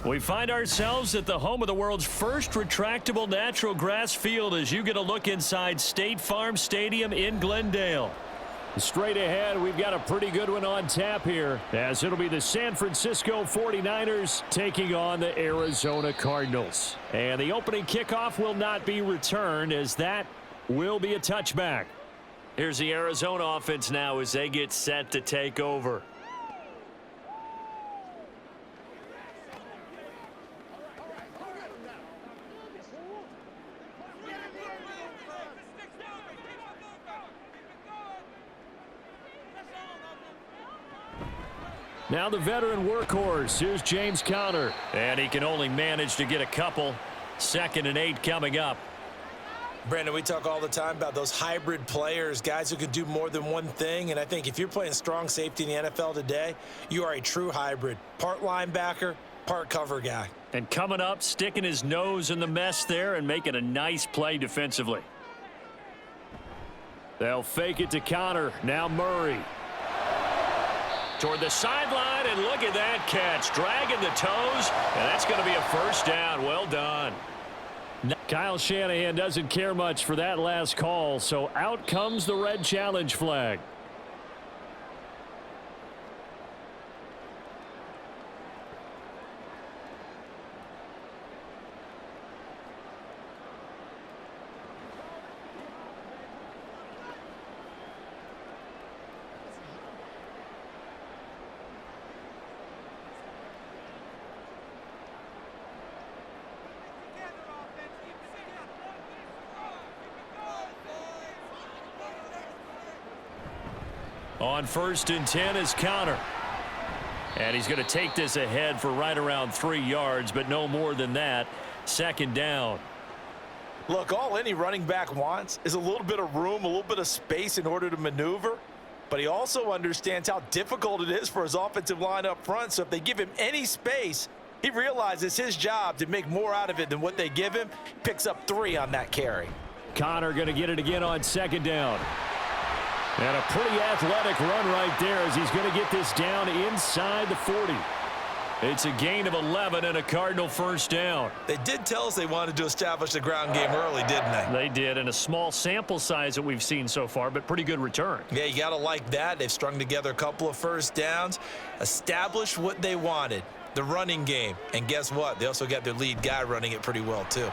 We find ourselves at the home of the world's first retractable natural grass field as you get a look inside State Farm Stadium in Glendale. Straight ahead, we've got a pretty good one on tap here, as it'll be the San Francisco 49ers taking on the Arizona Cardinals. And the opening kickoff will not be returned, as that will be a touchback. Here's the Arizona offense now as they get set to take over. Now the veteran workhorse. Here's James Conner. And he can only manage to get a couple. 2nd and 8 coming up. Brandon, we talk all the time about those hybrid players, guys who can do more than one thing. And I think if you're playing strong safety in the NFL today, you are a true hybrid. Part linebacker, part cover guy. And coming up, sticking his nose in the mess there and making a nice play defensively. They'll fake it to Conner. Now Murray. Toward the sideline, and look at that catch. Dragging the toes, and that's going to be a first down. Well done. Kyle Shanahan doesn't care much for that last call, so out comes the red challenge flag. On 1st and 10 is Conner. And he's going to take this ahead for right around 3 yards, but no more than that. 2nd down. Look, all any running back wants is a little bit of room, a little bit of space in order to maneuver. But he also understands how difficult it is for his offensive line up front. So if they give him any space, he realizes it's his job to make more out of it than what they give him. Picks up 3 on that carry. Conner going to get it again on 2nd down. And a pretty athletic run right there as he's going to get this down inside the 40. It's a gain of 11 and a Cardinal first down. They did tell us they wanted to establish the ground game early, didn't they? They did, and a small sample size that we've seen so far, but pretty good return. Yeah, you got to like that. They've strung together a couple of first downs, established what they wanted, the running game. And guess what? They also got their lead guy running it pretty well, too.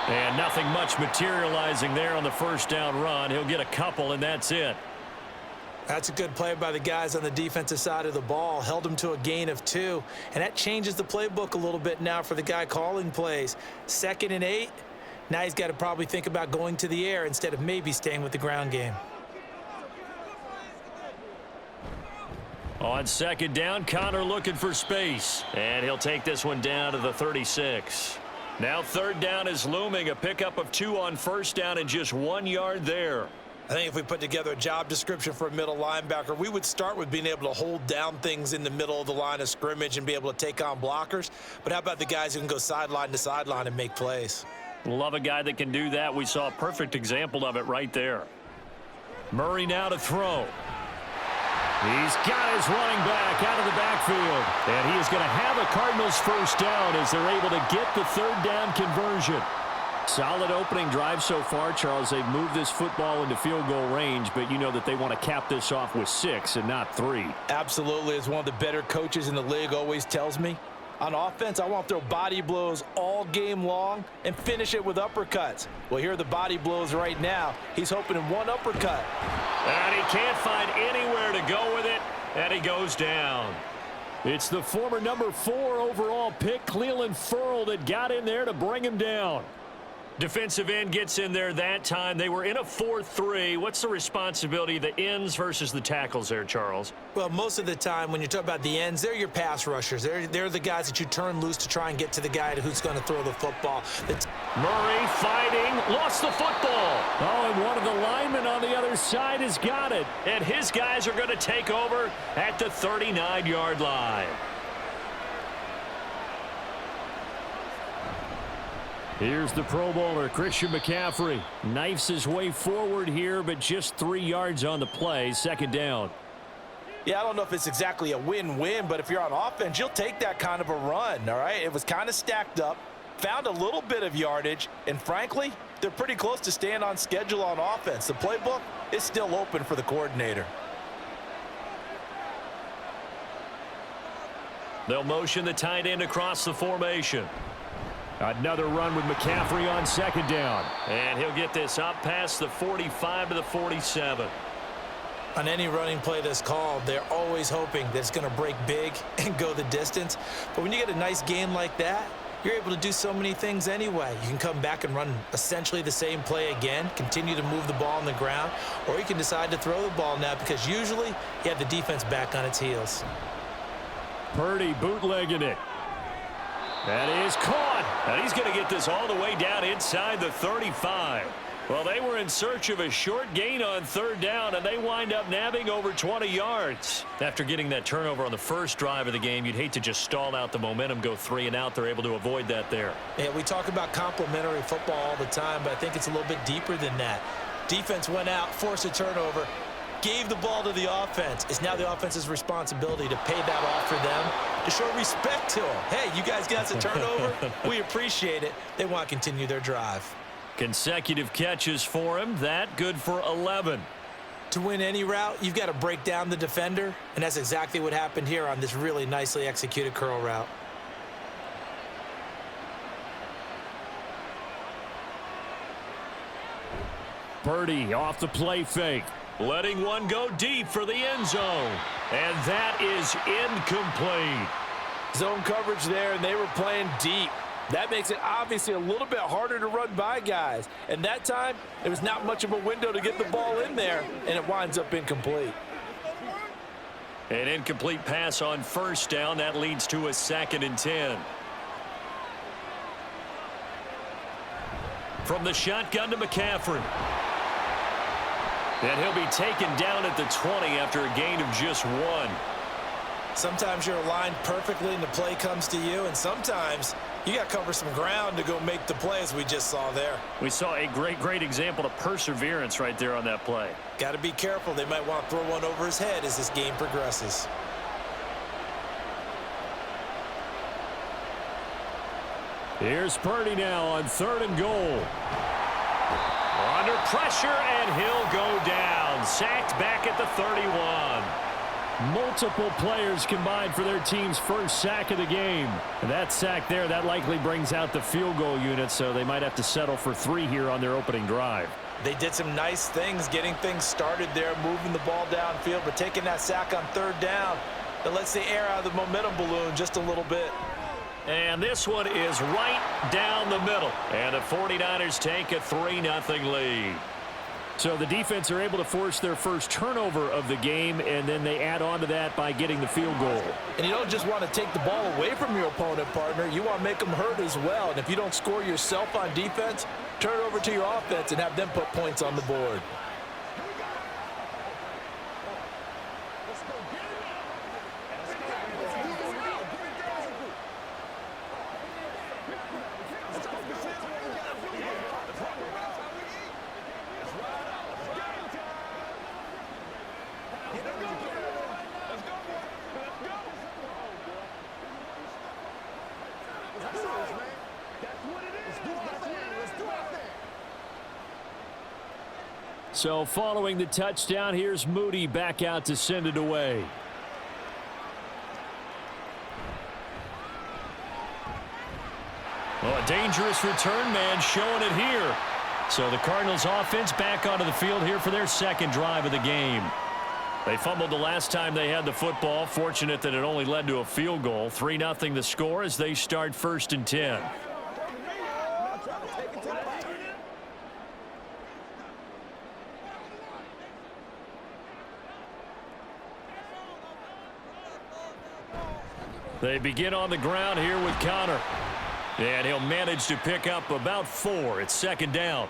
And nothing much materializing there on the first down run. He'll get a couple, and that's it. That's a good play by the guys on the defensive side of the ball. Held him to a gain of 2. And that changes the playbook a little bit now for the guy calling plays. 2nd and 8. Now he's got to probably think about going to the air instead of maybe staying with the ground game. On 2nd down, Conner looking for space. And he'll take this one down to the 36. Now 3rd down is looming. A pickup of 2 on 1st down and just 1 yard there. I think if we put together a job description for a middle linebacker, we would start with being able to hold down things in the middle of the line of scrimmage and be able to take on blockers. But how about the guys who can go sideline to sideline and make plays? Love a guy that can do that. We saw a perfect example of it right there. Murray now to throw. He's got his running back out of the backfield. And he is going to have a Cardinals first down as they're able to get the 3rd down conversion. Solid opening drive so far, Charles. They've moved this football into field goal range, but you know that they want to cap this off with 6 and not 3. Absolutely. As one of the better coaches in the league always tells me, on offense, I want to throw body blows all game long and finish it with uppercuts. Well, here are the body blows right now. He's hoping in one uppercut. And he can't find anywhere to go with it, and he goes down. It's the former number 4 overall pick, Clelin Ferrell, that got in there to bring him down. Defensive end gets in there that time. They were in a 4-3. What's the responsibility of the ends versus the tackles there, Charles? Well, most of the time when you talk about the ends, they're your pass rushers. They're the guys that you turn loose to try and get to the guy who's going to throw the football. Murray fighting, lost the football. Oh, and one of the linemen on the other side has got it. And his guys are going to take over at the 39-yard line. Here's the Pro Bowler, Christian McCaffrey. Knifes his way forward here, but just 3 yards on the play. 2nd down. Yeah, I don't know if it's exactly a win-win, but if you're on offense, you'll take that kind of a run, all right? It was kind of stacked up, found a little bit of yardage, and frankly, they're pretty close to staying on schedule on offense. The playbook is still open for the coordinator. They'll motion the tight end across the formation. Another run with McCaffrey on second down. And he'll get this up past the 45 to the 47. On any running play that's called, they're always hoping that it's going to break big and go the distance. But when you get a nice game like that, you're able to do so many things anyway. You can come back and run essentially the same play again, continue to move the ball on the ground, or you can decide to throw the ball now because usually you have the defense back on its heels. Purdy bootlegging it. That is caught. And he's going to get this all the way down inside the 35. Well, they were in search of a short gain on third down, and they wind up nabbing over 20 yards. After getting that turnover on the first drive of the game, you'd hate to just stall out the momentum, go 3 and out. They're able to avoid that there. Yeah, we talk about complementary football all the time, but I think it's a little bit deeper than that. Defense went out, forced a turnover, gave the ball to the offense. It's now the offense's responsibility to pay that off for them, to show respect to them. Hey, you guys got us a turnover. We appreciate it. They want to continue their drive. Consecutive catches for him. That good for 11. To win any route, you've got to break down the defender, and that's exactly what happened here on this really nicely executed curl route. Purdy off the play fake. Letting one go deep for the end zone. And that is incomplete. Zone coverage there, and they were playing deep. That makes it obviously a little bit harder to run by guys. And that time, there was not much of a window to get the ball in there, and it winds up incomplete. An incomplete pass on first down. That leads to a 2nd and 10. From the shotgun to McCaffrey. And he'll be taken down at the 20 after a gain of just 1. Sometimes you're aligned perfectly and the play comes to you, and sometimes you got to cover some ground to go make the play, as we just saw there. We saw a great example of perseverance right there on that play. Got to be careful. They might want to throw one over his head as this game progresses. Here's Purdy now on 3rd and goal. Under pressure, and he'll go down. Sacked back at the 31. Multiple players combined for their team's first sack of the game. That sack there, that likely brings out the field goal unit, so they might have to settle for 3 here on their opening drive. They did some nice things getting things started there, moving the ball downfield, but taking that sack on 3rd down, that lets the air out of the momentum balloon just a little bit. And this one is right down the middle. And the 49ers take a 3-0 lead. So the defense are able to force their first turnover of the game, and then they add on to that by getting the field goal. And you don't just want to take the ball away from your opponent, partner. You want to make them hurt as well. And if you don't score yourself on defense, turn it over to your offense and have them put points on the board. So following the touchdown, here's Moody back out to send it away. Well, a dangerous return man showing it here. So the Cardinals offense back onto the field here for their 2nd drive of the game. They fumbled the last time they had the football. Fortunate that it only led to a field goal. 3-0 the score as they start 1st and 10. They begin on the ground here with Connor. And he'll manage to pick up about 4. It's 2nd down.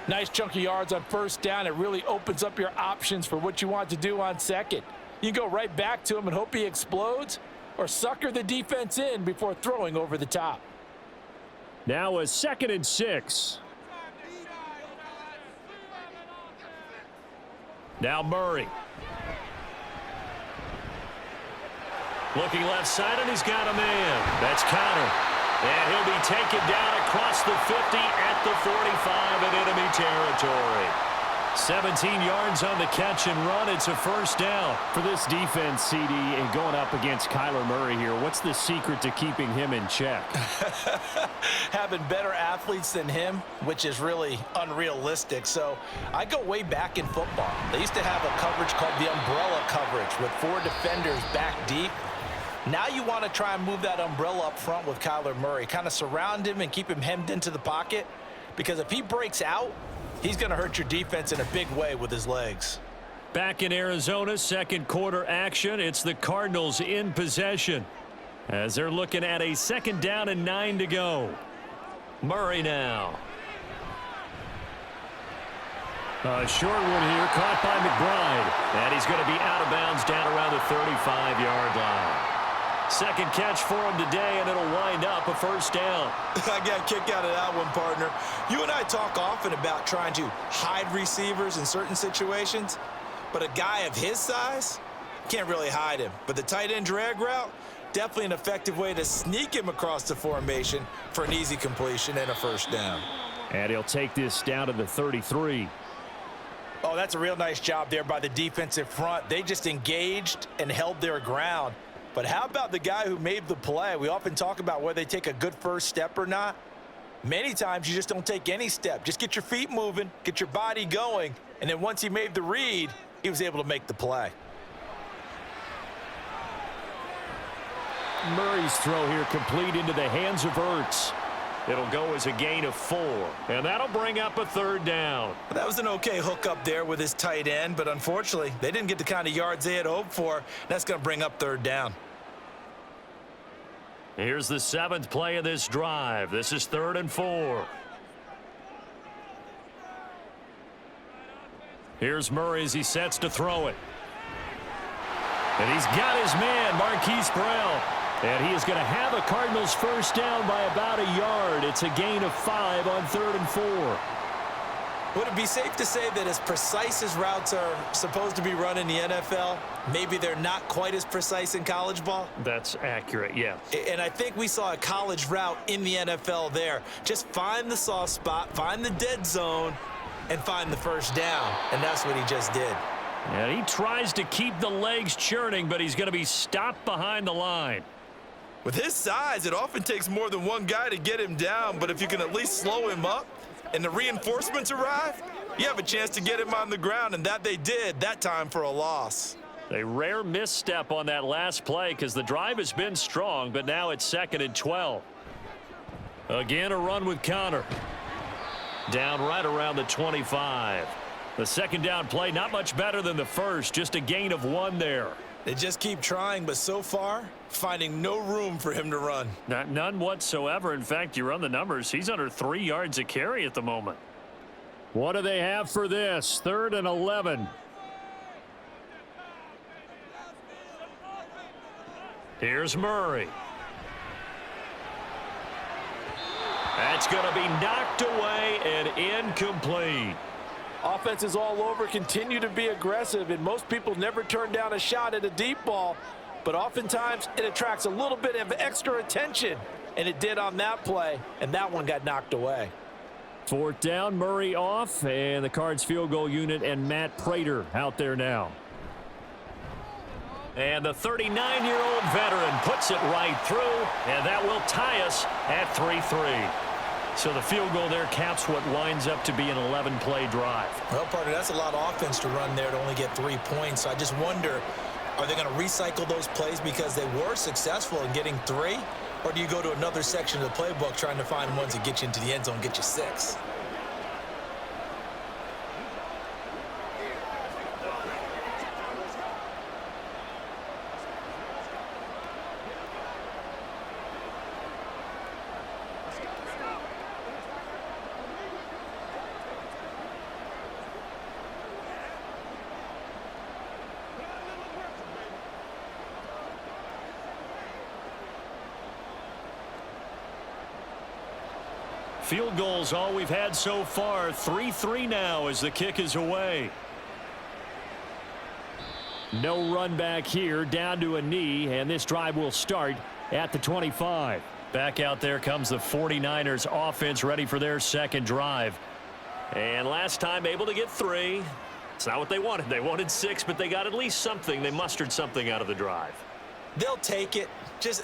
Nice chunk of yards on 1st down. It really opens up your options for what you want to do on 2nd. You go right back to him and hope he explodes, or sucker the defense in before throwing over the top. Now a 2nd and 6. Now Murray. Looking left side, and he's got a man. That's Connor. And he'll be taken down across the 50 at the 45 in enemy territory. 17 yards on the catch and run. It's a first down. For this defense, CD, and going up against Kyler Murray here, what's the secret to keeping him in check? Having better athletes than him, which is really unrealistic. So I go way back in football. They used to have a coverage called the umbrella coverage with 4 defenders back deep. Now you want to try and move that umbrella up front with Kyler Murray. Kind of surround him and keep him hemmed into the pocket. Because if he breaks out, he's going to hurt your defense in a big way with his legs. Back in Arizona, second quarter action. It's the Cardinals in possession as they're looking at a 2nd down and 9 to go. Murray now. A short one here, caught by McBride. And he's going to be out of bounds down around the 35-yard line. Second catch for him today, and it'll wind up a first down. I got a kick out of that one, partner. You and I talk often about trying to hide receivers in certain situations, but a guy of his size can't really hide him. But the tight end drag route, definitely an effective way to sneak him across the formation for an easy completion and a first down. And he'll take this down to the 33. Oh, that's a real nice job there by the defensive front. They just engaged and held their ground. But how about the guy who made the play? We often talk about whether they take a good first step or not. Many times you just don't take any step. Just get your feet moving, get your body going, and then once he made the read, he was able to make the play. Murray's throw here complete into the hands of Ertz. It'll go as a gain of 4, and that'll bring up a 3rd down. That was an okay hook up there with his tight end, but unfortunately, they didn't get the kind of yards they had hoped for. That's going to bring up 3rd down. Here's the 7th play of this drive. This is 3rd and 4. Here's Murray as he sets to throw it. And he's got his man, Marquise Brown. And he is going to have a Cardinals first down by about a yard. It's a gain of 5 on 3rd and 4. Would it be safe to say that as precise as routes are supposed to be run in the NFL, maybe they're not quite as precise in college ball? That's accurate, yeah. And I think we saw a college route in the NFL there. Just find the soft spot, find the dead zone, and find the first down. And that's what he just did. And he tries to keep the legs churning, but he's going to be stopped behind the line. With his size, it often takes more than one guy to get him down, but if you can at least slow him up and the reinforcements arrive, you have a chance to get him on the ground, and that they did that time for a loss. A rare misstep on that last play because the drive has been strong, but now it's 2nd and 12. Again, a run with Connor. Down right around the 25. The 2nd down play, not much better than the first, just a gain of 1 there. They just keep trying, but so far, finding no room for him to run. None whatsoever. In fact, you run the numbers, he's under 3 yards a carry at the moment. What do they have for this? 3rd and 11. Here's Murray. That's going to be knocked away and incomplete. Offenses all over continue to be aggressive, and most people never turn down a shot at a deep ball, but oftentimes it attracts a little bit of extra attention, and it did on that play, and that one got knocked away. 4th down, Murray off, and the Cards field goal unit and Matt Prater out there now. And the 39-year-old veteran puts it right through, and that will tie us at 3-3. So the field goal there caps what winds up to be an 11-play drive. Well, partner, that's a lot of offense to run there to only get 3 points. So I just wonder, are they going to recycle those plays because they were successful in getting 3? Or do you go to another section of the playbook trying to find ones that get you into the end zone, get you 6? Field goals all we've had so far. 3-3 now as the kick is away. No run back here, down to a knee, and this drive will start at the 25. Back out there comes the 49ers offense, ready for their second drive. And last time able to get 3. It's not what they wanted. They wanted 6, but they got at least something. They mustered something out of the drive. They'll take it.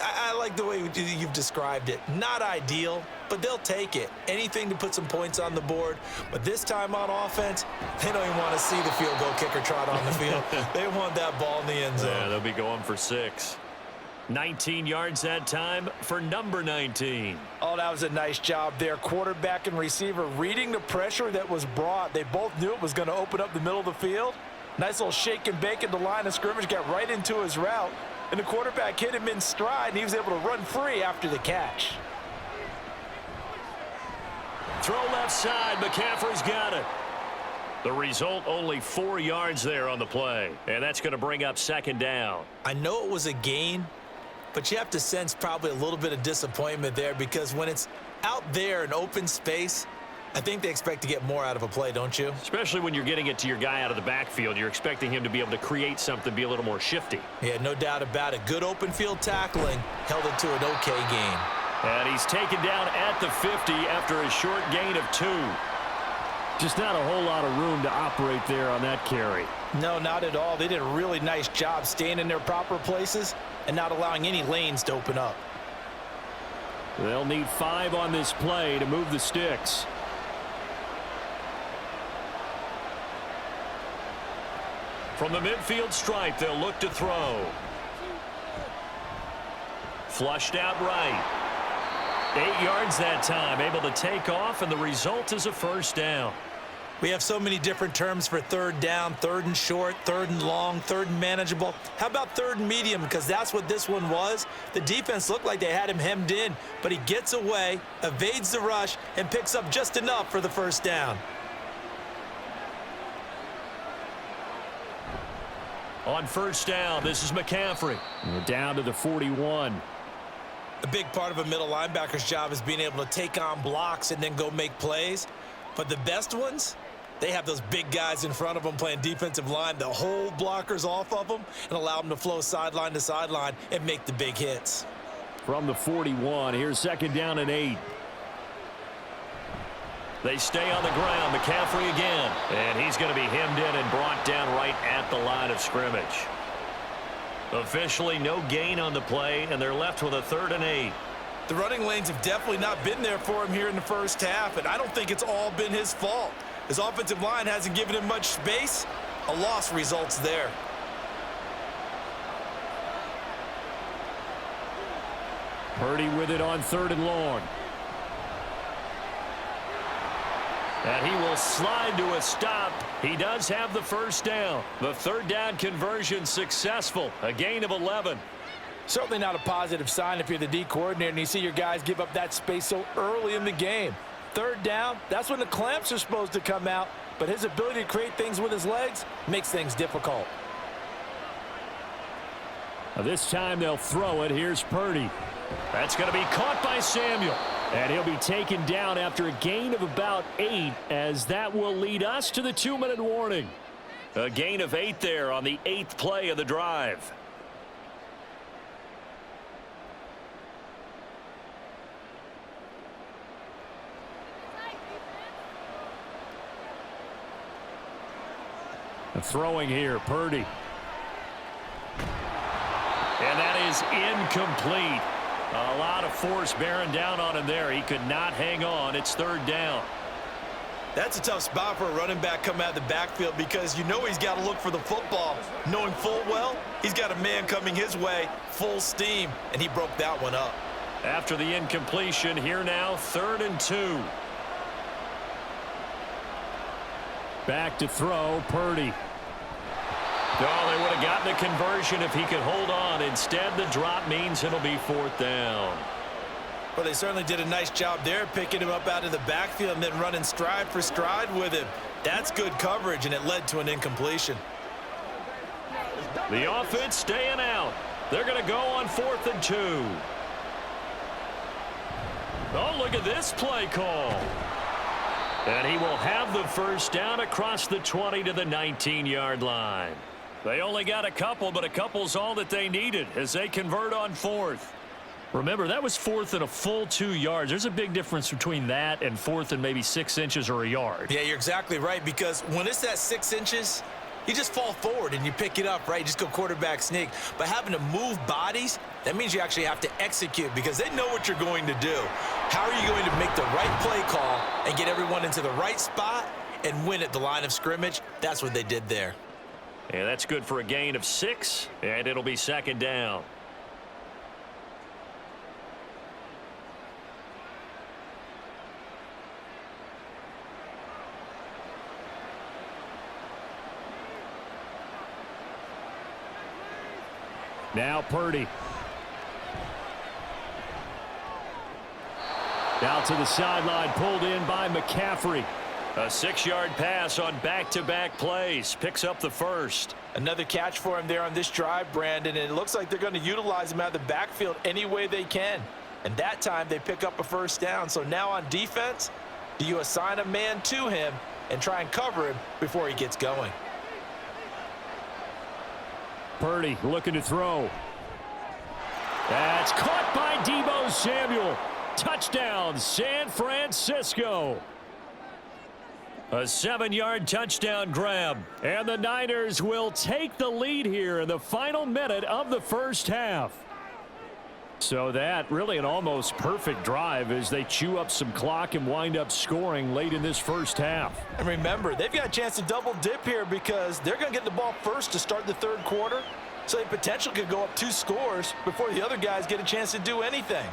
I like the way you've described it. Not ideal, but they'll take it. Anything to put some points on the board. But this time on offense, they don't even want to see the field goal kicker trot on the field. They want that ball in the end zone. Yeah, they'll be going for 6. 19 yards that time for number 19. Oh, that was a nice job there. Quarterback and receiver reading the pressure that was brought. They both knew it was going to open up the middle of the field. Nice little shake and bake at the line of scrimmage, got right into his route. And the quarterback hit him in stride, and he was able to run free after the catch. Throw left side. McCaffrey's got it. The result, only 4 yards there on the play. And that's going to bring up second down. I know it was a gain, but you have to sense probably a little bit of disappointment there, because when it's out there in open space, I think they expect to get more out of a play, don't you? Especially when you're getting it to your guy out of the backfield. You're expecting him to be able to create something, be a little more shifty. Yeah, no doubt about it. Good open field tackling, held it to an okay gain. And he's taken down at the 50 after a short gain of 2. Just not a whole lot of room to operate there on that carry. No, not at all. They did a really nice job staying in their proper places and not allowing any lanes to open up. They'll need 5 on this play to move the sticks. From the midfield stripe, they'll look to throw. Flushed out right. 8 yards that time, able to take off, and the result is a first down. We have so many different terms for third down, third and short, third and long, third and manageable. How about third and medium? Because that's what this one was. The defense looked like they had him hemmed in, but he gets away, evades the rush, and picks up just enough for the first down. On first down, this is McCaffrey. We're down to the 41. A big part of a middle linebacker's job is being able to take on blocks and then go make plays. But the best ones, they have those big guys in front of them playing defensive line that hold blockers off of them and allow them to flow sideline to sideline and make the big hits. From the 41, here's second down and 8. They stay on the ground. McCaffrey again. And he's going to be hemmed in and brought down right at the line of scrimmage. Officially no gain on the play, and they're left with a 3rd and 8. The running lanes have definitely not been there for him here in the first half, and I don't think it's all been his fault. His offensive line hasn't given him much space. A loss results there. Purdy with it on 3rd and long. And he will slide to a stop. He does have the first down. The 3rd down conversion successful. A gain of 11. Certainly not a positive sign if you're the D coordinator and you see your guys give up that space so early in the game. 3rd down, that's when the clamps are supposed to come out, but his ability to create things with his legs makes things difficult. Now this time they'll throw it. Here's Purdy. That's going to be caught by Samuel. And he'll be taken down after a gain of about 8, as that will lead us to the 2-minute warning. A gain of 8 there on the 8th play of the drive. Throwing here, Purdy. And that is incomplete. A lot of force bearing down on him there. He could not hang on. It's 3rd down. That's a tough spot for a running back coming out of the backfield, because you know he's got to look for the football, knowing full well he's got a man coming his way full steam, and he broke that one up. After the incompletion, here now 3rd and 2. Back to throw, Purdy. Oh, they would have gotten a conversion if he could hold on. Instead, the drop means it'll be 4th down. Well, they certainly did a nice job there, picking him up out of the backfield and then running stride for stride with him. That's good coverage, and it led to an incompletion. The offense staying out. They're going to go on 4th and 2. Oh, look at this play call. And he will have the first down across the 20 to the 19-yard line. They only got a couple, but a couple's all that they needed as they convert on fourth. Remember, that was fourth and a full 2 yards. There's a big difference between that and fourth and maybe 6 inches or a yard. Yeah, you're exactly right, because when it's that 6 inches, you just fall forward and you pick it up, right? You just go quarterback sneak. But having to move bodies, that means you actually have to execute because they know what you're going to do. How are you going to make the right play call and get everyone into the right spot and win at the line of scrimmage? That's what they did there. And that's good for a gain of 6, and it'll be second down. Now Purdy. Out to the sideline, pulled in by McCaffrey. A 6-yard pass on back-to-back plays. Picks up the first. Another catch for him there on this drive, Brandon, and it looks like they're going to utilize him out of the backfield any way they can. And that time they pick up a first down. So now on defense, do you assign a man to him and try and cover him before he gets going? Purdy looking to throw. That's caught by Deebo Samuel. Touchdown, San Francisco. A 7-yard touchdown grab. And the Niners will take the lead here in the final minute of the first half. So that really an almost perfect drive as they chew up some clock and wind up scoring late in this first half. And remember, they've got a chance to double dip here because they're going to get the ball first to start the third quarter. So they potentially could go up 2 scores before the other guys get a chance to do anything.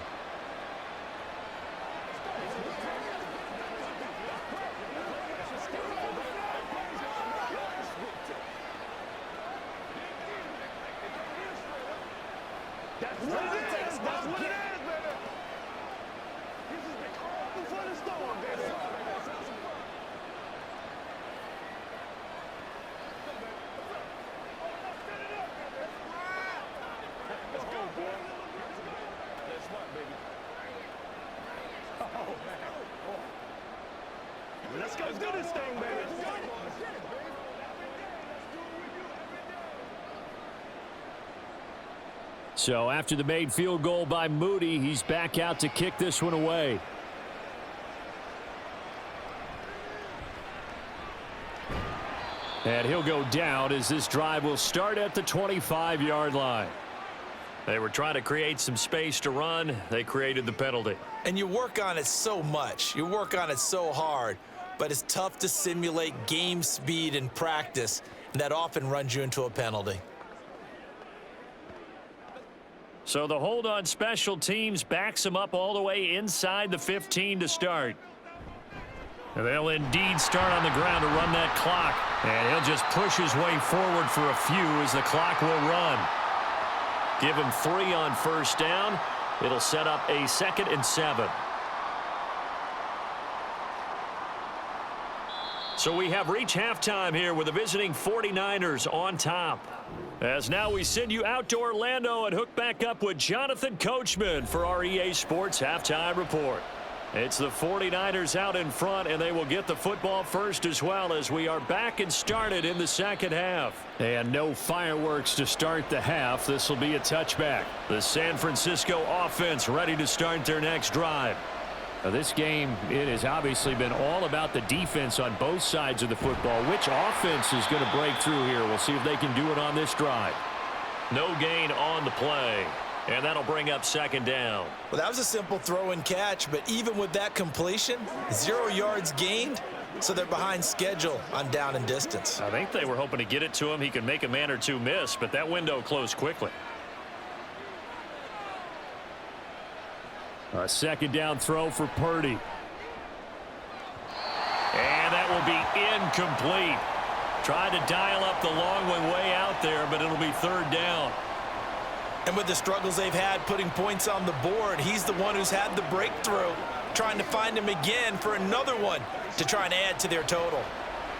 Let's go do this thing, baby. So after the made field goal by Moody, he's back out to kick this one away. And he'll go down as this drive will start at the 25-yard line. They were trying to create some space to run. They created the penalty. And you work on it so much. You work on it so hard. But it's tough to simulate game speed in practice. And that often runs you into a penalty. So the hold on special teams backs them up all the way inside the 15 to start. And they'll indeed start on the ground to run that clock. And he'll just push his way forward for a few as the clock will run. Give him 3 on first down. It'll set up a 2nd and 7. So we have reached halftime here with the visiting 49ers on top. As now we send you out to Orlando and hook back up with Jonathan Coachman for our EA Sports Halftime Report. It's the 49ers out in front, and they will get the football first as well as we are back and started in the second half. And no fireworks to start the half. This will be a touchback. The San Francisco offense ready to start their next drive. Now this game, it has obviously been all about the defense on both sides of the football. Which offense is going to break through here? We'll see if they can do it on this drive. No gain on the play. And that'll bring up 2nd down. Well, that was a simple throw and catch, but even with that completion, 0 yards gained, so they're behind schedule on down and distance. I think they were hoping to get it to him. He could make a man or two miss, but that window closed quickly. A 2nd down throw for Purdy. And that will be incomplete. Tried to dial up the long one way out there, but it'll be 3rd down. And with the struggles they've had putting points on the board, he's the one who's had the breakthrough, trying to find him again for another one to try and add to their total.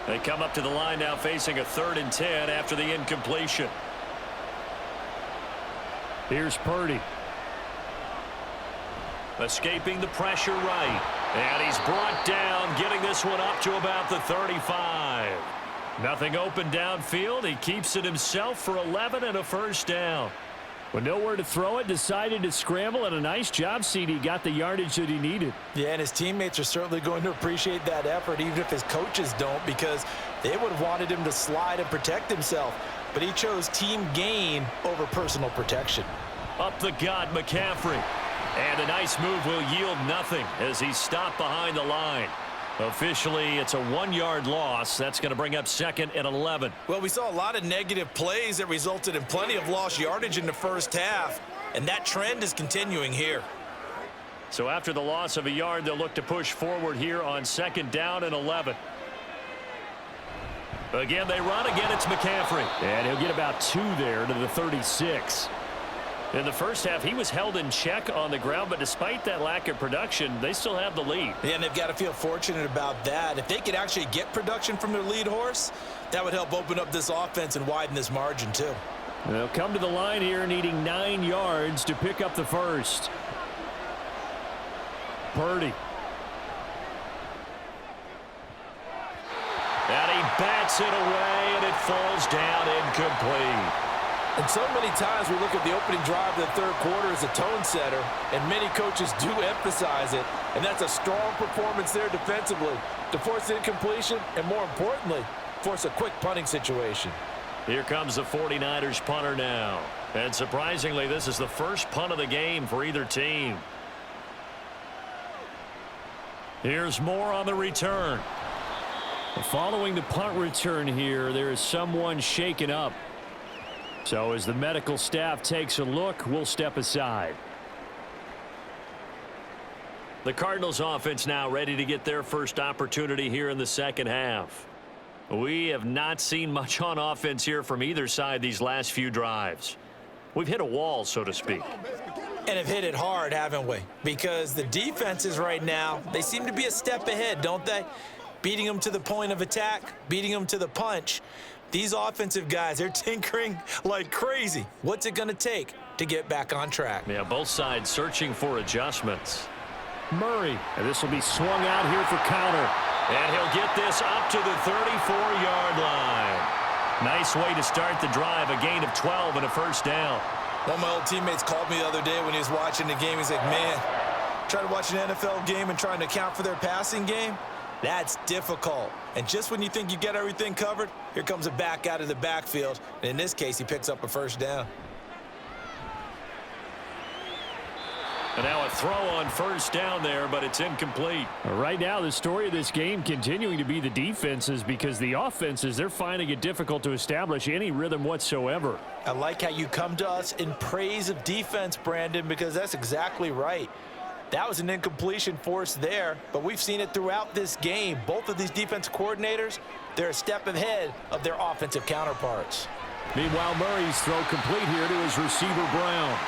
They come up to the line now facing a 3rd and 10 after the incompletion. Here's Purdy. Escaping the pressure right. And he's brought down, getting this one up to about the 35. Nothing open downfield. He keeps it himself for 11 and a first down. With nowhere to throw it, decided to scramble, and a nice job, CD. Got the yardage that he needed. Yeah, and his teammates are certainly going to appreciate that effort, even if his coaches don't, because they would have wanted him to slide and protect himself. But he chose team gain over personal protection. Up the gut, McCaffrey. And a nice move will yield nothing as he's stopped behind the line. Officially, it's a 1-yard loss. That's going to bring up 2nd and 11. Well, we saw a lot of negative plays that resulted in plenty of lost yardage in the first half, and that trend is continuing here. So after the loss of a yard, they'll look to push forward here on 2nd down and 11. Again, they run. Again, it's McCaffrey. And he'll get about 2 there to the 36. In the first half, he was held in check on the ground, but despite that lack of production, they still have the lead. Yeah, and they've got to feel fortunate about that. If they could actually get production from their lead horse, that would help open up this offense and widen this margin too. They'll come to the line here needing 9 yards to pick up the first. Purdy. And he bats it away, and it falls down incomplete. And so many times we look at the opening drive of the third quarter as a tone setter, and many coaches do emphasize it, and that's a strong performance there defensively to force incompletion and, more importantly, force a quick punting situation. Here comes the 49ers punter now. And surprisingly, this is the first punt of the game for either team. Here's more on the return. Following the punt return here, there is someone shaken up. So as the medical staff takes a look, we'll step aside. The Cardinals offense now ready to get their first opportunity here in the second half. We have not seen much on offense here from either side these last few drives. We've hit a wall, so to speak. And have hit it hard, haven't we? Because the defenses right now, they seem to be a step ahead, don't they? Beating them to the point of attack, beating them to the punch. These offensive guys, they're tinkering like crazy. What's it going to take to get back on track? Yeah, both sides searching for adjustments. Murray, and this will be swung out here for counter. And he'll get this up to the 34-yard line. Nice way to start the drive, a gain of 12 and a first down. One of my old teammates called me the other day when he was watching the game. He's like, man, trying to watch an NFL game and trying to account for their passing game, that's difficult. And just when you think you get everything covered, here comes a back out of the backfield. And in this case, he picks up a first down. And now a throw on first down there, but it's incomplete. Right now, the story of this game continuing to be the defenses, because the offenses, they're finding it difficult to establish any rhythm whatsoever. I like how you come to us in praise of defense, Brandon, because that's exactly right. That was an incompletion forced there, but we've seen it throughout this game. Both of these defense coordinators, they're a step ahead of their offensive counterparts. Meanwhile, Murray's throw complete here to his receiver, Brown.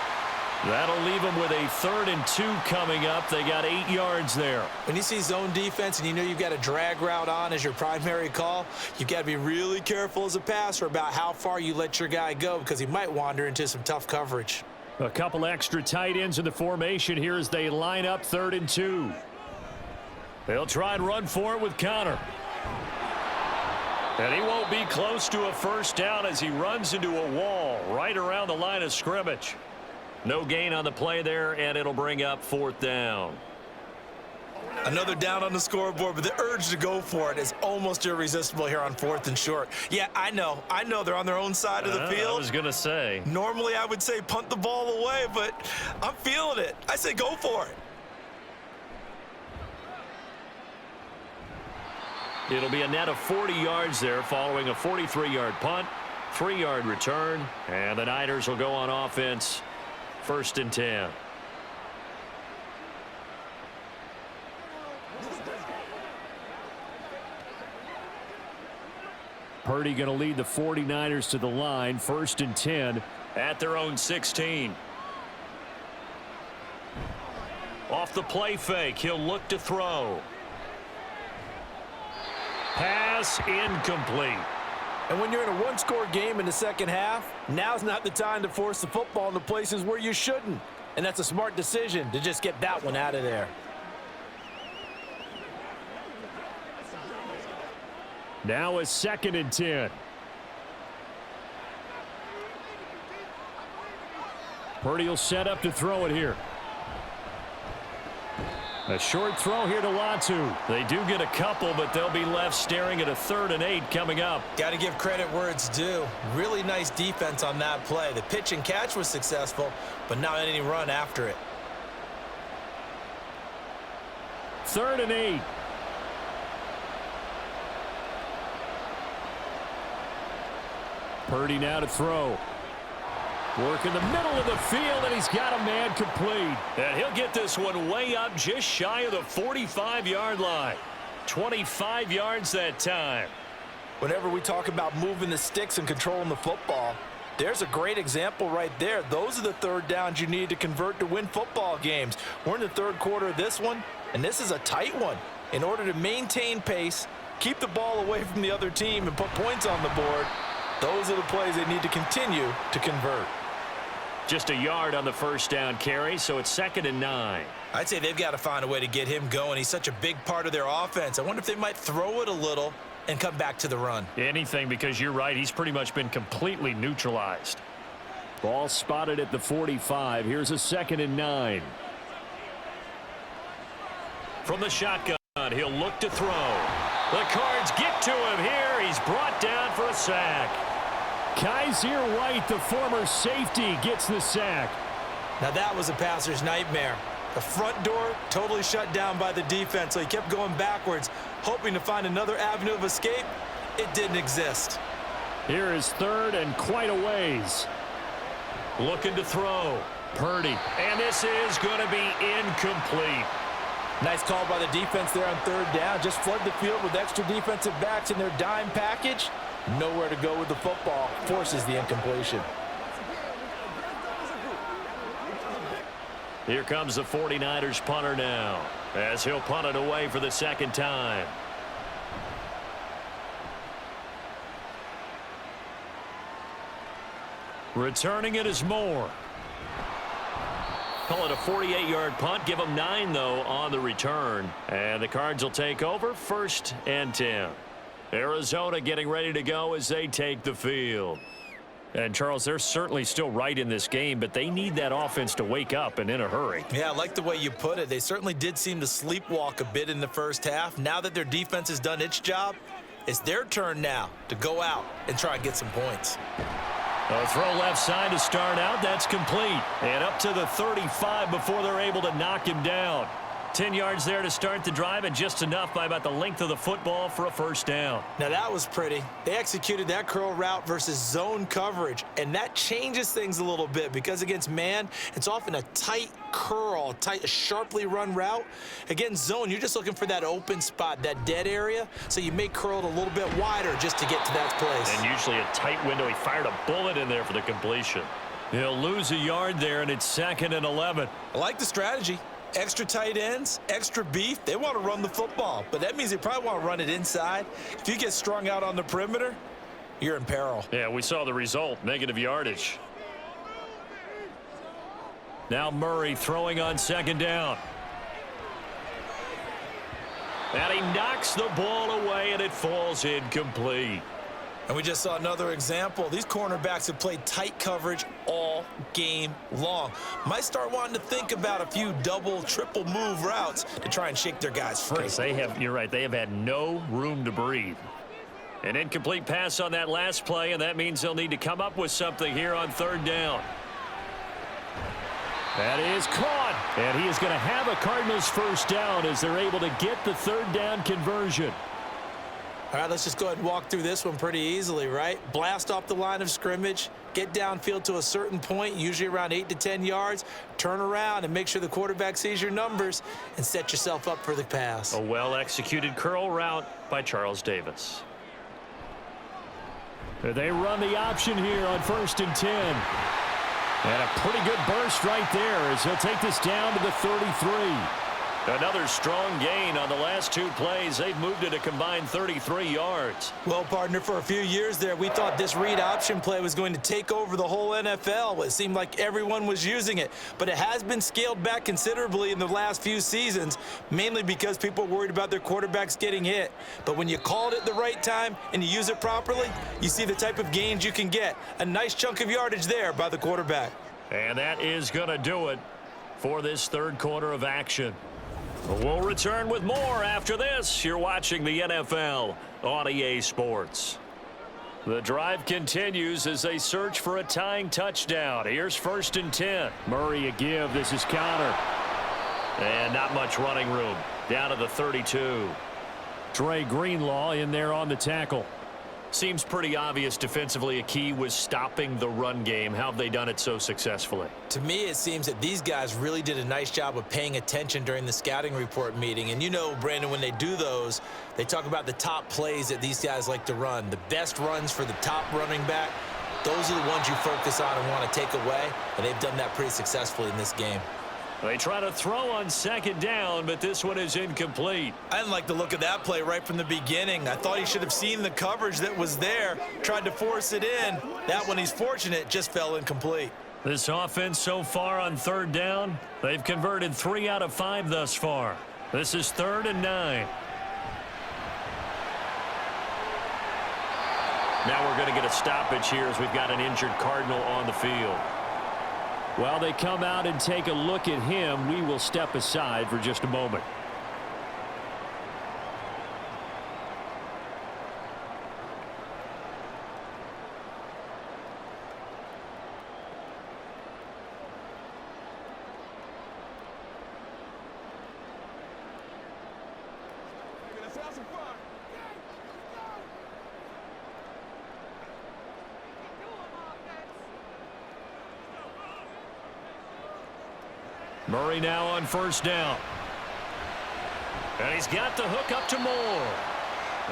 That'll leave them with a 3rd and 2 coming up. They got 8 yards there. When you see zone defense and you know you've got a drag route on as your primary call, you've got to be really careful as a passer about how far you let your guy go, because he might wander into some tough coverage. A couple extra tight ends in the formation here as they line up 3rd and 2. They'll try and run for it with Connor. And he won't be close to a first down as he runs into a wall right around the line of scrimmage. No gain on the play there, and it'll bring up 4th down. Another down on the scoreboard, but the urge to go for it is almost irresistible here on 4th and short. Yeah, I know they're on their own side of the field. I was going to say. Normally I would say punt the ball away, but I'm feeling it. I say go for it. It'll be a net of 40 yards there following a 43-yard punt, 3-yard return, and the Niners will go on offense 1st and 10. Purdy going to lead the 49ers to the line, 1st and 10. At their own 16. Off the play fake, he'll look to throw. Pass incomplete. And when you're in a one-score game in the second half, now's not the time to force the football into places where you shouldn't. And that's a smart decision to just get that one out of there. Now a 2nd and 10. Purdy will set up to throw it here. A short throw here to Latu. They do get a couple, but they'll be left staring at a 3rd and 8 coming up. Got to give credit where it's due. Really nice defense on that play. The pitch and catch was successful, but not any run after it. 3rd and 8. Purdy now to throw. Work in the middle of the field, and he's got a man complete. And he'll get this one way up just shy of the 45-yard line. 25 yards that time. Whenever we talk about moving the sticks and controlling the football, there's a great example right there. Those are the 3rd downs you need to convert to win football games. We're in the 3rd quarter of this one, and this is a tight one. In order to maintain pace, keep the ball away from the other team, and put points on the board, those are the plays they need to continue to convert. Just a yard on the 1st down carry, so it's 2nd and 9. I'd say they've got to find a way to get him going. He's such a big part of their offense. I wonder if they might throw it a little and come back to the run. Anything, because you're right. He's pretty much been completely neutralized. Ball spotted at the 45. Here's a 2nd and 9. From the shotgun, he'll look to throw. The Cards get to him here. He's brought down for a sack. Kaiser White, the former safety, gets the sack. Now that was a passer's nightmare. The front door totally shut down by the defense, so he kept going backwards, hoping to find another avenue of escape. It didn't exist. Here is 3rd and quite a ways. Looking to throw. Purdy. And this is going to be incomplete. Nice call by the defense there on 3rd down. Just flood the field with extra defensive backs in their dime package. Nowhere to go with the football. Forces the incompletion. Here comes the 49ers punter now, as he'll punt it away for the 2nd time. Returning it is Moore. Call it a 48-yard punt. Give them 9, though, on the return. And the Cards will take over 1st and 10. Arizona getting ready to go as they take the field. And, Charles, they're certainly still right in this game, but they need that offense to wake up and in a hurry. Yeah, I like the way you put it. They certainly did seem to sleepwalk a bit in the 1st half. Now that their defense has done its job, it's their turn now to go out and try and get some points. A throw left side to start out. That's complete. And up to the 35 before they're able to knock him down. 10 yards there to start the drive, and just enough by about the length of the football for a 1st down. Now that was pretty. They executed that curl route versus zone coverage, and that changes things a little bit because against man, it's often a tight curl, a sharply run route. Against zone, you're just looking for that open spot, that dead area, so you may curl it a little bit wider just to get to that place. And usually a tight window. He fired a bullet in there for the completion. He'll lose a yard there, and it's 2nd and 11. I like the strategy. Extra tight ends, extra beef. They want to run the football, but that means they probably want to run it inside. If you get strung out on the perimeter, you're in peril. Yeah, we saw the result, negative yardage. Now Murray throwing on 2nd down. And he knocks the ball away, and it falls incomplete. And we just saw another example. These cornerbacks have played tight coverage all game long. Might start wanting to think about a few double, triple move routes to try and shake their guys free. You're right, they have had no room to breathe. An incomplete pass on that last play, and that means they'll need to come up with something here on 3rd down. That is caught, and he is going to have a Cardinals 1st down as they're able to get the 3rd down conversion. All right, let's just go ahead and walk through this one pretty easily, right? Blast off the line of scrimmage, get downfield to a certain point, usually around 8 to 10 yards, turn around and make sure the quarterback sees your numbers and set yourself up for the pass. A well-executed curl route by Charles Davis. They run the option here on 1st and 10. And a pretty good burst right there as he'll take this down to the 33. Another strong gain on the last 2 plays. They've moved it a combined 33 yards. Well, partner, for a few years there, we thought this read option play was going to take over the whole NFL. It seemed like everyone was using it, but it has been scaled back considerably in the last few seasons, mainly because people are worried about their quarterbacks getting hit. But when you call it at the right time and you use it properly, you see the type of gains you can get. A nice chunk of yardage there by the quarterback. And that is going to do it for this third quarter of action. We'll return with more after this. You're watching the NFL on EA Sports. The drive continues as they search for a tying touchdown. Here's 1st and 10. Murray a give. This is Connor. And not much running room. Down to the 32. Dre Greenlaw in there on the tackle. Seems pretty obvious defensively a key was stopping the run game. How have they done it so successfully? To me, it seems that these guys really did a nice job of paying attention during the scouting report meeting. And you know, Brandon, when they do those, they talk about the top plays that these guys like to run. The best runs for the top running back, those are the ones you focus on and want to take away. And they've done that pretty successfully in this game. They try to throw on 2nd down, but this one is incomplete. I didn't like the look of that play right from the beginning. I thought he should have seen the coverage that was there, tried to force it in. That one, he's fortunate, just fell incomplete. This offense so far on 3rd down, they've converted 3 out of 5 thus far. This is 3rd and 9. Now we're going to get a stoppage here as we've got an injured Cardinal on the field. While they come out and take a look at him, we will step aside for just a moment. Murray now on 1st down. And he's got the hook up to Moore.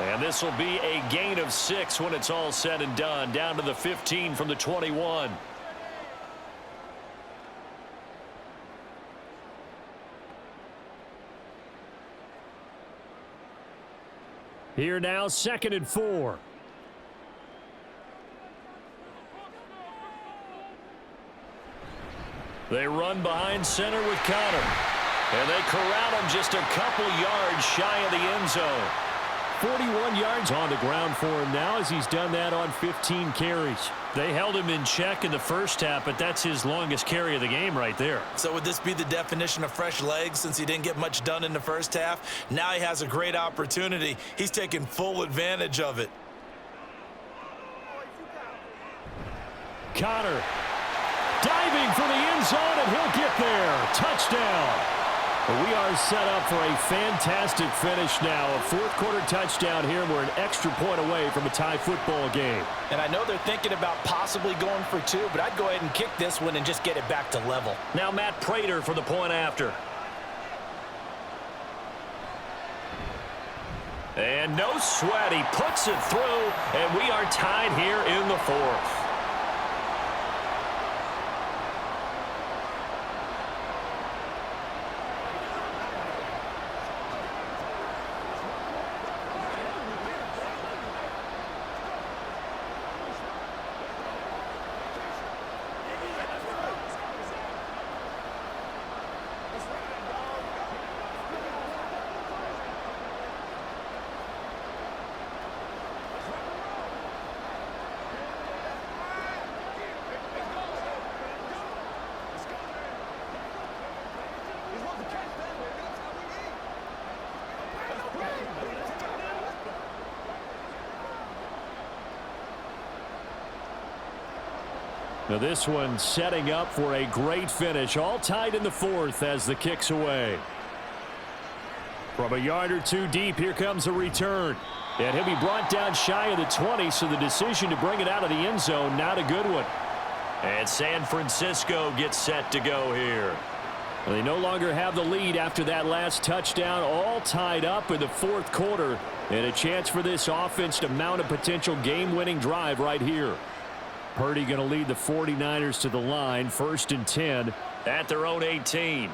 And this will be a gain of 6 when it's all said and done. Down to the 15 from the 21. Here now, 2nd and 4. They run behind center with Connor. And they corral him just a couple yards shy of the end zone. 41 yards on the ground for him now as he's done that on 15 carries. They held him in check in the first half, but that's his longest carry of the game right there. So would this be the definition of fresh legs since he didn't get much done in the first half? Now he has a great opportunity. He's taking full advantage of it. Connor diving for the end zone, and he'll get there. Touchdown. We are set up for a fantastic finish now. A 4th quarter touchdown here. We're an extra point away from a tie football game. And I know they're thinking about possibly going for 2, but I'd go ahead and kick this one and just get it back to level. Now Matt Prater for the point after. And no sweat. He puts it through, and we are tied here in the 4th. Now this one setting up for a great finish. All tied in the 4th as the kick's away. From a yard or 2 deep, here comes a return. And he'll be brought down shy of the 20, so the decision to bring it out of the end zone, not a good one. And San Francisco gets set to go here. Well, they no longer have the lead after that last touchdown. All tied up in the 4th quarter. And a chance for this offense to mount a potential game-winning drive right here. Purdy going to lead the 49ers to the line. 1st and 10 at their own 18.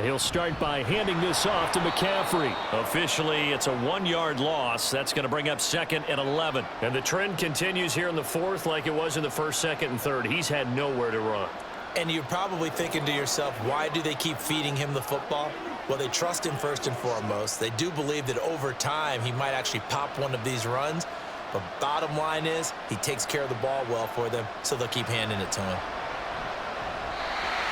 He'll start by handing this off to McCaffrey. Officially, it's a 1-yard loss. That's going to bring up 2nd and 11. And the trend continues here in the 4th like it was in the 1st, 2nd, and 3rd. He's had nowhere to run. And you're probably thinking to yourself, why do they keep feeding him the football? Well, they trust him first and foremost. They do believe that over time he might actually pop one of these runs. But bottom line is he takes care of the ball well for them, so they'll keep handing it to him.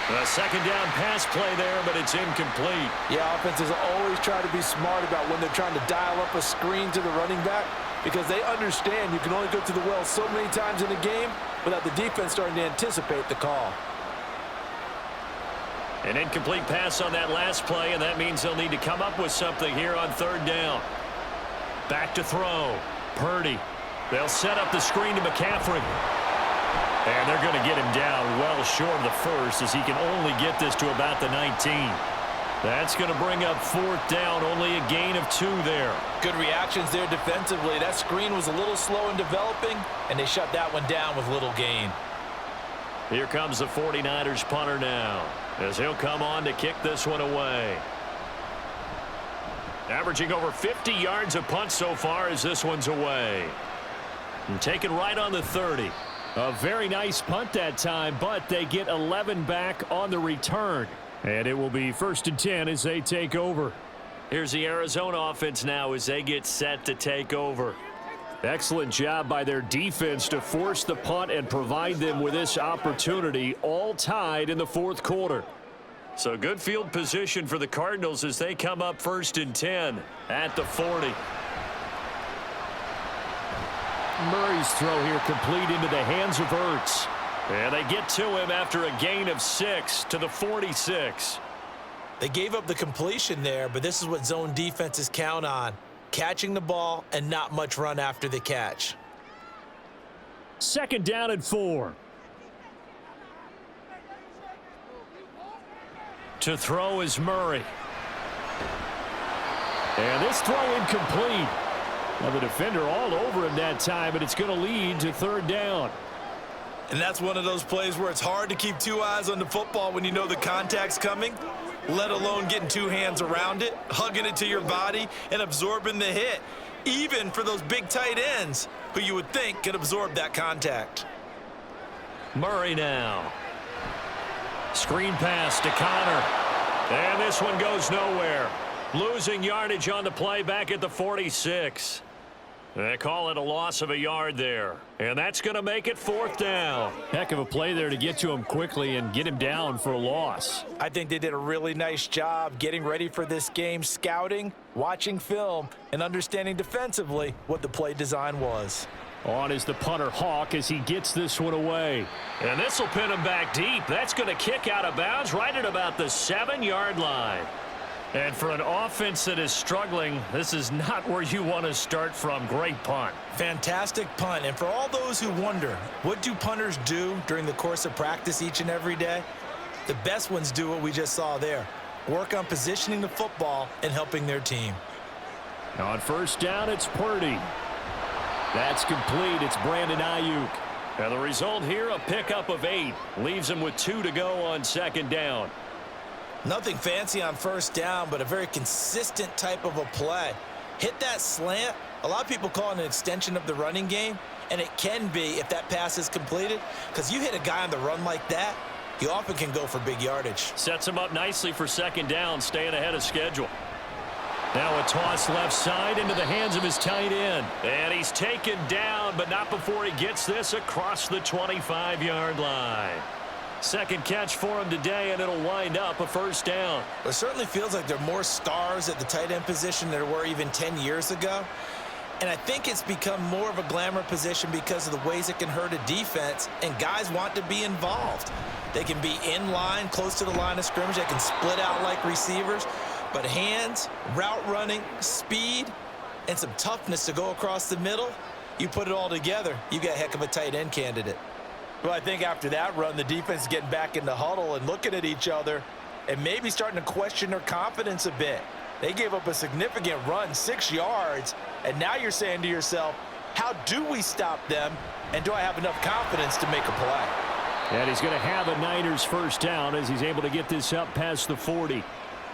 A 2nd down pass play there, but it's incomplete. Yeah, offenses always try to be smart about when they're trying to dial up a screen to the running back because they understand you can only go to the well so many times in a game without the defense starting to anticipate the call. An incomplete pass on that last play, and that means they'll need to come up with something here on 3rd down. Back to throw. Purdy. They'll set up the screen to McCaffrey. And they're going to get him down well short of the 1st as he can only get this to about the 19. That's going to bring up 4th down, only a gain of 2 there. Good reactions there defensively. That screen was a little slow in developing, and they shut that one down with little gain. Here comes the 49ers punter now as he'll come on to kick this one away. Averaging over 50 yards a punt so far as this one's away. And taken right on the 30. A very nice punt that time, but they get 11 back on the return. And it will be 1st and 10 as they take over. Here's the Arizona offense now as they get set to take over. Excellent job by their defense to force the punt and provide them with this opportunity, all tied in the 4th quarter. So good field position for the Cardinals as they come up 1st and 10 at the 40. Murray's throw here complete into the hands of Ertz. And they get to him after a gain of 6 to the 46. They gave up the completion there, but this is what zone defenses count on. Catching the ball and not much run after the catch. 2nd down and 4. To throw is Murray. And this throw incomplete. Now the defender all over him that time, but it's going to lead to 3rd down. And that's one of those plays where it's hard to keep 2 eyes on the football when you know the contact's coming, let alone getting 2 hands around it, hugging it to your body, and absorbing the hit, even for those big tight ends who you would think could absorb that contact. Murray now. Screen pass to Connor. And this one goes nowhere. Losing yardage on the play back at the 46. They call it a loss of a yard there. And that's going to make it 4th down. Heck of a play there to get to him quickly and get him down for a loss. I think they did a really nice job getting ready for this game, scouting, watching film, and understanding defensively what the play design was. On is the punter Hawk as he gets this one away. And this will pin him back deep. That's going to kick out of bounds right at about the 7-yard line. And for an offense that is struggling, this is not where you want to start from. Great punt. Fantastic punt. And for all those who wonder, what do punters do during the course of practice each and every day? The best ones do what we just saw there. Work on positioning the football and helping their team. Now on 1st down, it's Purdy. That's complete. It's Brandon Ayuk. And the result here, a pickup of 8. Leaves him with 2 to go on 2nd down. Nothing fancy on 1st down, but a very consistent type of a play. Hit that slant. A lot of people call it an extension of the running game, and it can be if that pass is completed, because you hit a guy on the run like that, he often can go for big yardage. Sets him up nicely for 2nd down, staying ahead of schedule. Now a toss left side into the hands of his tight end. And he's taken down, but not before he gets this across the 25-yard line. 2nd catch for him today, and it'll wind up a 1st down. It certainly feels like there are more stars at the tight end position than there were even 10 years ago. And I think it's become more of a glamour position because of the ways it can hurt a defense, and guys want to be involved. They can be in line, close to the line of scrimmage. They can split out like receivers. But hands, route running, speed, and some toughness to go across the middle, you put it all together, you got a heck of a tight end candidate. Well, I think after that run, the defense is getting back in the huddle and looking at each other and maybe starting to question their confidence a bit. They gave up a significant run, 6 yards, and now you're saying to yourself, how do we stop them, and do I have enough confidence to make a play? And he's going to have a Niners 1st down as he's able to get this up past the 40.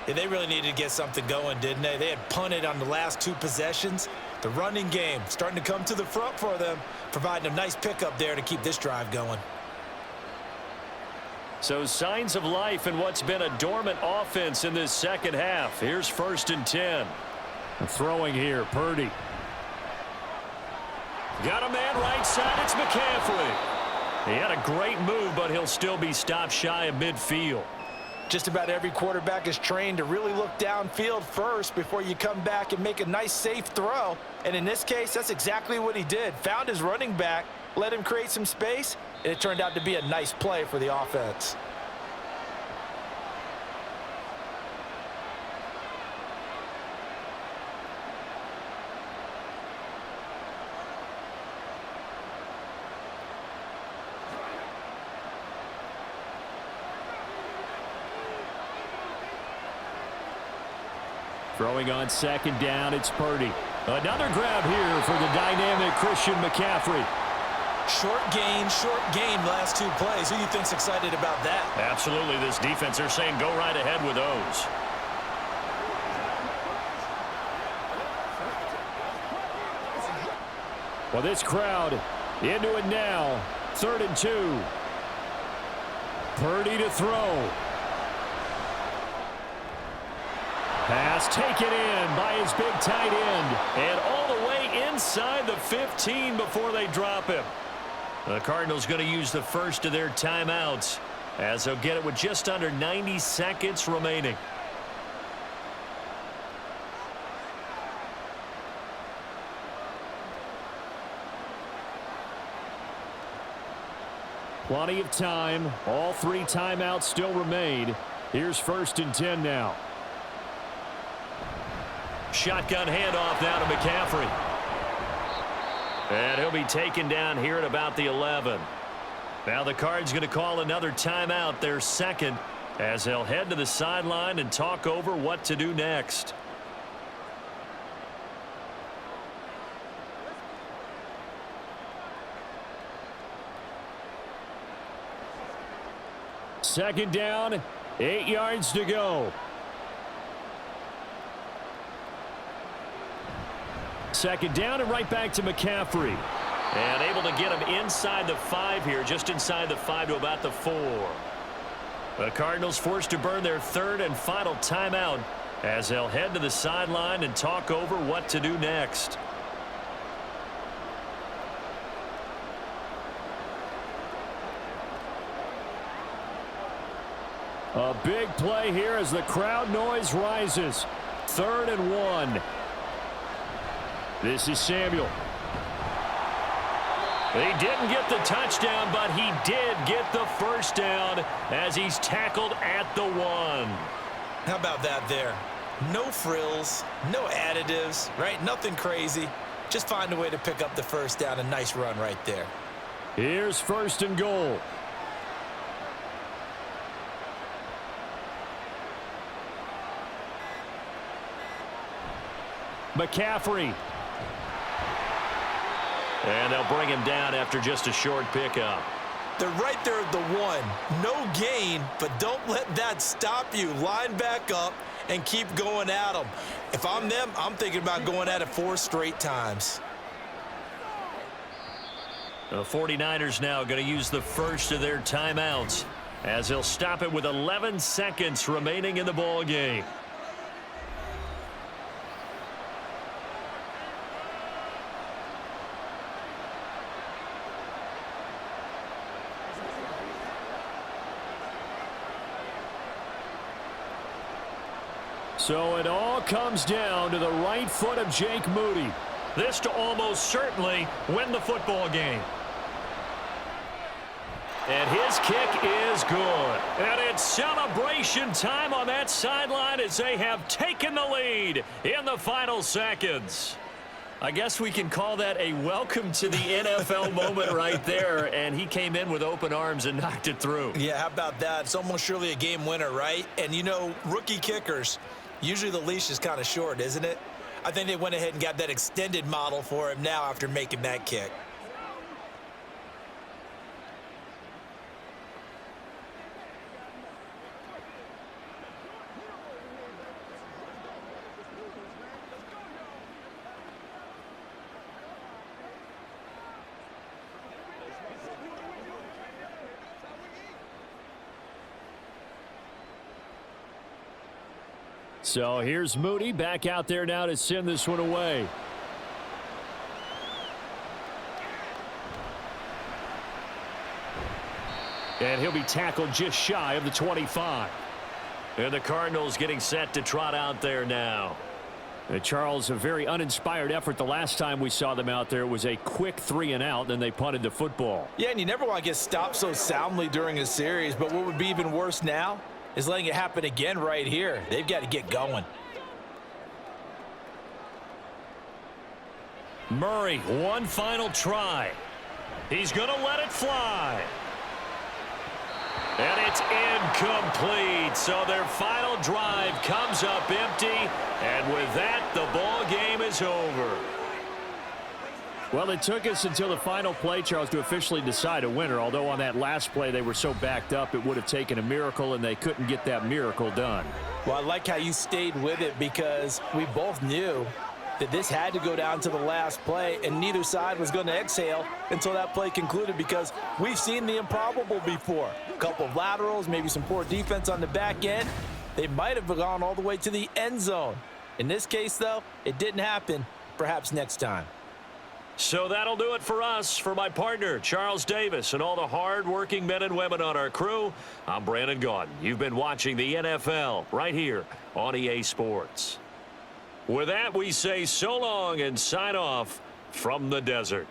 Yeah, they really needed to get something going, didn't they? They had punted on the last 2 possessions. The running game starting to come to the front for them, providing a nice pickup there to keep this drive going. So signs of life in what's been a dormant offense in this second half. Here's 1st and 10. Throwing here, Purdy. Got a man right side. It's McCaffrey. He had a great move, but he'll still be stopped shy of midfield. Just about every quarterback is trained to really look downfield first before you come back and make a nice, safe throw. And in this case, that's exactly what he did. Found his running back, let him create some space, and it turned out to be a nice play for the offense. Throwing on 2nd down, it's Purdy. Another grab here for the dynamic Christian McCaffrey. Short gain last 2 plays. Who do you think's excited about that? Absolutely, this defense, they're saying go right ahead with those. Well, this crowd into it now. 3rd and 2. Purdy to throw. Pass taken in by his big tight end. And all the way inside the 15 before they drop him. The Cardinals going to use the first of their timeouts as they'll get it with just under 90 seconds remaining. Plenty of time. All 3 timeouts still remain. Here's 1st and 10 now. Shotgun handoff now to McCaffrey. And he'll be taken down here at about the 11. Now the Cards going to call another timeout, their 2nd, as they'll head to the sideline and talk over what to do next. Second down, 8 yards to go. Second down and right back to McCaffrey. And able to get him inside the 5 here, just inside the 5 to about the 4. The Cardinals forced to burn their 3rd and final timeout as they'll head to the sideline and talk over what to do next. A big play here as the crowd noise rises. 3rd and 1. This is Samuel. He didn't get the touchdown, but he did get the first down as he's tackled at the 1. How about that there? No frills, no additives, right? Nothing crazy. Just find a way to pick up the first down. A nice run right there. Here's 1st and goal. McCaffrey. And they'll bring him down after just a short pickup. They're right there at the 1. No gain, but don't let that stop you. Line back up and keep going at them. If I'm them, I'm thinking about going at it 4 straight times. The 49ers now going to use the first of their timeouts as they'll stop it with 11 seconds remaining in the ball game. So it all comes down to the right foot of Jake Moody. This to almost certainly win the football game. And his kick is good. And it's celebration time on that sideline as they have taken the lead in the final seconds. I guess we can call that a welcome to the NFL moment right there. And he came in with open arms and knocked it through. Yeah, how about that? It's almost surely a game winner, right? And, you know, rookie kickers, usually the leash is kind of short, isn't it? I think they went ahead and got that extended model for him now after making that kick. So here's Moody back out there now to send this one away. And he'll be tackled just shy of the 25. And the Cardinals getting set to trot out there now. Charles, a very uninspired effort the last time we saw them out there. It was a quick 3-and-out, then they punted the football. Yeah, and you never want to get stopped so soundly during a series, but what would be even worse now is letting it happen again right here. They've got to get going. Murray, one final try. He's going to let it fly. And it's incomplete. So their final drive comes up empty. And with that, the ball game is over. Well, it took us until the final play, Charles, to officially decide a winner. Although on that last play they were so backed up, it would have taken a miracle, and they couldn't get that miracle done. Well, I like how you stayed with it because we both knew that this had to go down to the last play, and neither side was going to exhale until that play concluded because we've seen the improbable before. A couple of laterals, maybe some poor defense on the back end. They might have gone all the way to the end zone. In this case, though, it didn't happen. Perhaps next time. So that'll do it for us. For my partner, Charles Davis, and all the hard-working men and women on our crew, I'm Brandon Gaudin. You've been watching the NFL right here on EA Sports. With that, we say so long and sign off from the desert.